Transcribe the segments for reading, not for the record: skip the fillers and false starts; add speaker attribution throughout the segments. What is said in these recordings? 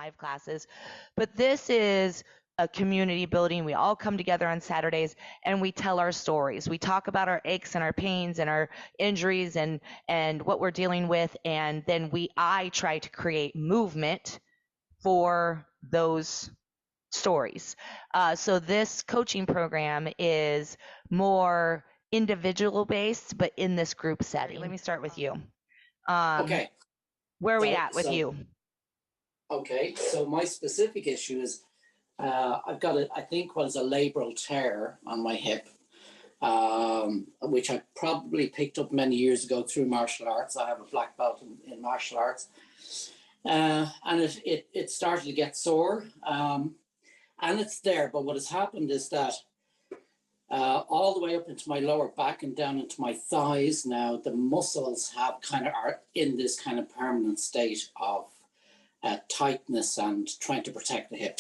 Speaker 1: live classes. But this is a community building. We all come together on Saturdays and we tell our stories. We talk about our aches and our pains and our injuries and what we're dealing with. And then I try to create movement for those stories. So this coaching program is more individual based, but in this group setting. Let me start with you.
Speaker 2: Okay.
Speaker 1: Where are we at with you?
Speaker 2: Okay, so my specific issue is I've got I think what is a labral tear on my hip, which I probably picked up many years ago through martial arts. I have a black belt in martial arts. And it started to get sore, and it's there. But what has happened is that all the way up into my lower back and down into my thighs now, the muscles are in this kind of permanent state of tightness and trying to protect the hip.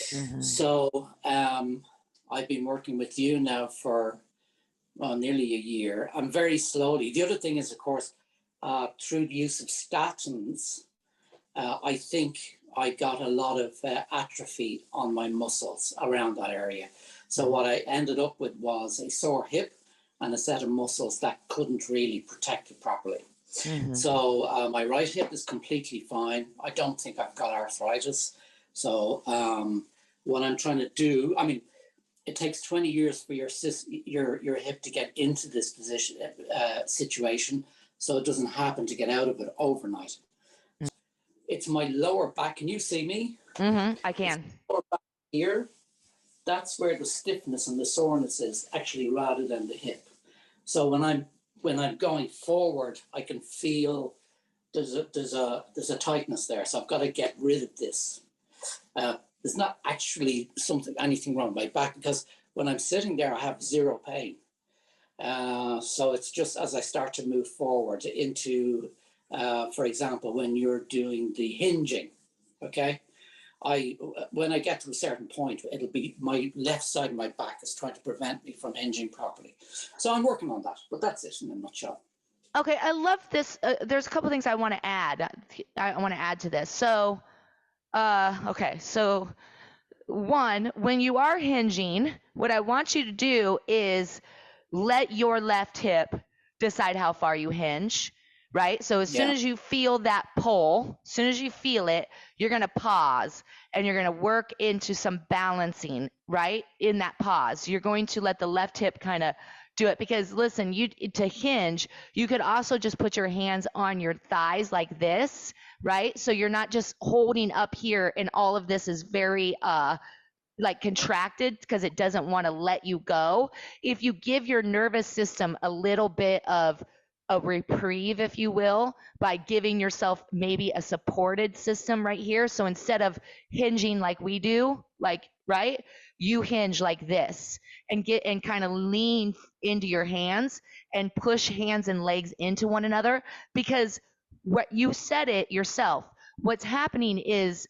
Speaker 2: Mm-hmm. So I've been working with you now for nearly a year. I'm very slowly. The other thing is, of course, through the use of statins, I think I got a lot of atrophy on my muscles around that area. So what I ended up with was a sore hip and a set of muscles that couldn't really protect it properly. Mm-hmm. So my right hip is completely fine. I don't think I've got arthritis. So what I'm trying to do, I mean, it takes 20 years for your hip to get into this situation. So it doesn't happen to get out of it overnight. Mm-hmm. It's my lower back. Can you see me?
Speaker 1: Mm-hmm. I can.
Speaker 2: Lower back here. That's where the stiffness and the soreness is, actually, rather than the hip. So when I'm going forward, I can feel there's a tightness there. So I've got to get rid of this. There's not actually anything wrong with my back, because when I'm sitting there, I have zero pain. So it's just as I start to move forward into, for example, when you're doing the hinging, okay? When I get to a certain point, it'll be my left side of my back is trying to prevent me from hinging properly. So I'm working on that, but that's it in a nutshell.
Speaker 1: Okay, I love this. There's a couple things I want to add. I want to add to this. So, okay, so one, when you are hinging, what I want you to do is let your left hip decide how far you hinge. Right? So as soon as you feel that pull, as soon as you feel it, you're going to pause and you're going to work into some balancing, right? In that pause, you're going to let the left hip kind of do it, because listen, to hinge, you could also just put your hands on your thighs like this, right? So you're not just holding up here and all of this is very, like contracted because it doesn't want to let you go. If you give your nervous system a little bit of a reprieve, if you will, by giving yourself maybe a supported system right here. So instead of hinging like we do, like, right, you hinge like this and kind of lean into your hands and push hands and legs into one another, because what you said it yourself, what's happening is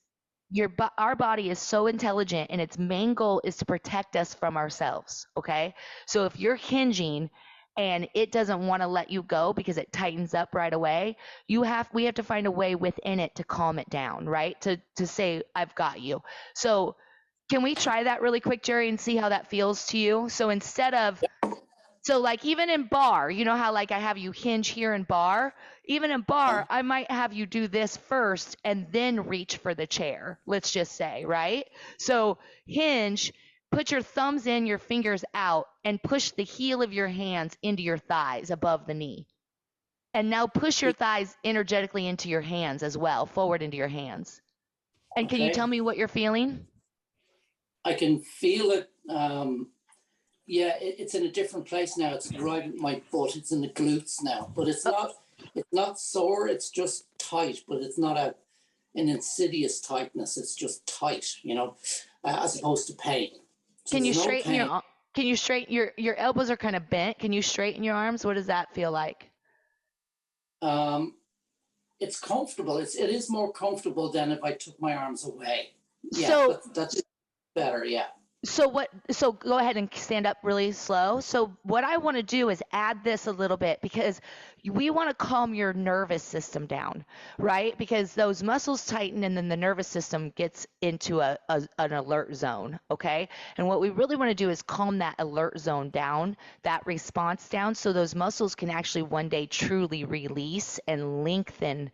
Speaker 1: our body is so intelligent and its main goal is to protect us from ourselves. Okay. So if you're hinging and it doesn't want to let you go because it tightens up right away, we have to find a way within it to calm it down, right? To say, I've got you. So can we try that really quick, Jerry, and see how that feels to you? So instead of, so like even in bar, you know how like I have you hinge here in bar? Even in bar, I might have you do this first and then reach for the chair, let's just say, right? So hinge, put your thumbs in, your fingers out, and push the heel of your hands into your thighs above the knee. And now push your thighs energetically into your hands as well, forward into your hands. And can you tell me what you're feeling?
Speaker 2: I can feel it. It's in a different place now. It's right at my butt. It's in the glutes now. But it's not sore. It's just tight. But it's not an insidious tightness. It's just tight, as opposed to pain. So
Speaker 1: can you straighten your elbows are kind of bent. Can you straighten your arms? What does that feel like?
Speaker 2: It's comfortable. It is more comfortable than if I took my arms away. Yeah,
Speaker 1: so
Speaker 2: that's better. Yeah.
Speaker 1: So go ahead and stand up really slow. So what I want to do is add this a little bit because we want to calm your nervous system down, right? Because those muscles tighten and then the nervous system gets into an alert zone, okay? And what we really want to do is calm that alert zone down, that response down, so those muscles can actually one day truly release and lengthen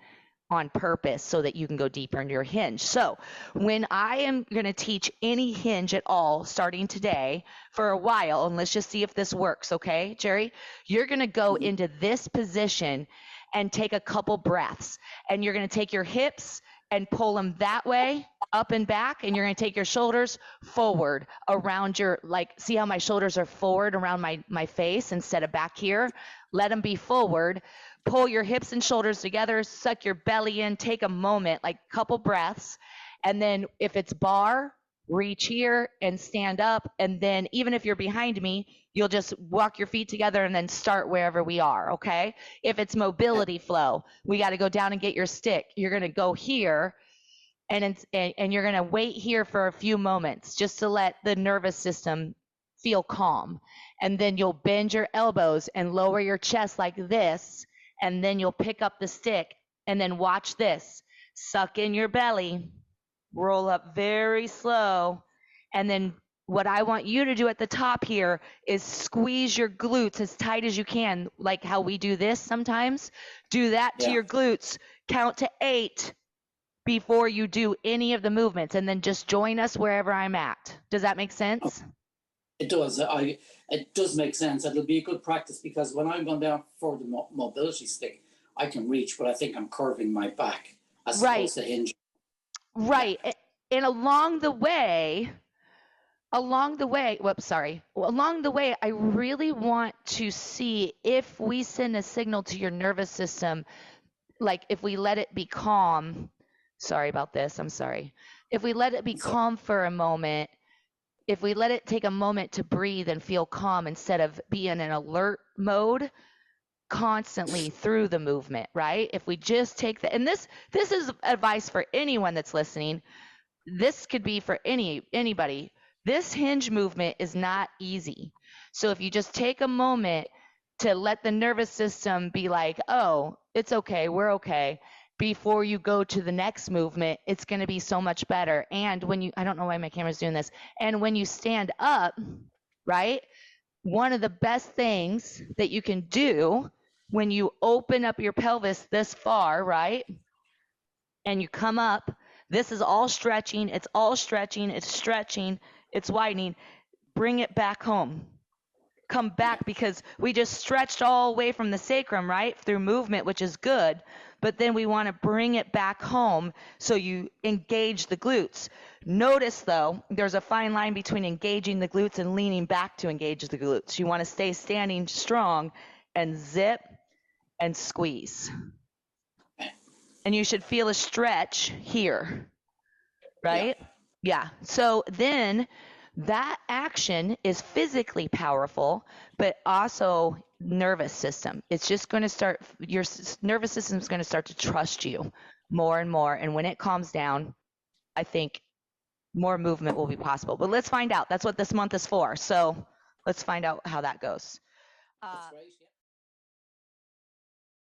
Speaker 1: on purpose so that you can go deeper into your hinge. So when I am going to teach any hinge at all starting today for a while, and let's just see if this works, okay, Jerry? You're going to go
Speaker 2: Mhm.
Speaker 1: into this position and take a couple breaths, and you're going to take your hips and pull them that way, up and back, and you're going to take your shoulders forward around your, like, see how my shoulders are forward around my face instead of back here? Let them be forward. Pull your hips and shoulders together, suck your belly in, take a moment, like a couple breaths. And then if it's bar, reach here and stand up. And then even if you're behind me, you'll just walk your feet together and then start wherever we are, okay? If it's mobility flow, we got to go down and get your stick. You're going to go here and you're going to wait here for a few moments just to let the nervous system feel calm. And then you'll bend your elbows and lower your chest like this, and then you'll pick up the stick and then watch this. Suck in your belly, roll up very slow, and then what I want you to do at the top here is squeeze your glutes as tight as you can, like how we do this sometimes. Do that to
Speaker 2: Yeah.
Speaker 1: your glutes. Count to 8 before you do any of the movements, and then just join us wherever I'm at. Does that make sense?
Speaker 2: It does. It does make sense. It'll be a good practice because when I'm going down for the mobility stick, I can reach, but I think I'm curving my back as
Speaker 1: Right.
Speaker 2: opposed to hinge.
Speaker 1: Right. And along the way, along the way, I really want to see if we send a signal to your nervous system, like if we let it be calm. Sorry about this. I'm sorry. If we let it be
Speaker 2: So,
Speaker 1: calm for a moment, if we let it take a moment to breathe and feel calm instead of be in an alert mode constantly through the movement, right? If we just take the, and this is advice for anyone that's listening. This could be for anybody. This hinge movement is not easy. So if you just take a moment to let the nervous system be like, oh, it's okay, we're okay, before you go to the next movement, it's going to be so much better. And when you, I don't know why my camera's doing this, and when you stand up, right, one of the best things that you can do when you open up your pelvis this far, right, and you come up, this is all stretching, it's all stretching, it's stretching, it's widening. Bring it back home. Come back, because we just stretched all the way from the sacrum, right, through movement, which is good, but then we want to bring it back home so you engage the glutes. Notice, though, there's a fine line between engaging the glutes and leaning back to engage the glutes. You want to stay standing strong and zip and squeeze. And you should feel a stretch here, right? Yeah. So then that action is physically powerful, but also nervous system. It's just going to start, your nervous system is going to start to trust you more and more. And when it calms down, I think more movement will be possible. But let's find out. That's what this month is for. So let's find out how that goes.
Speaker 2: that's right. Yeah.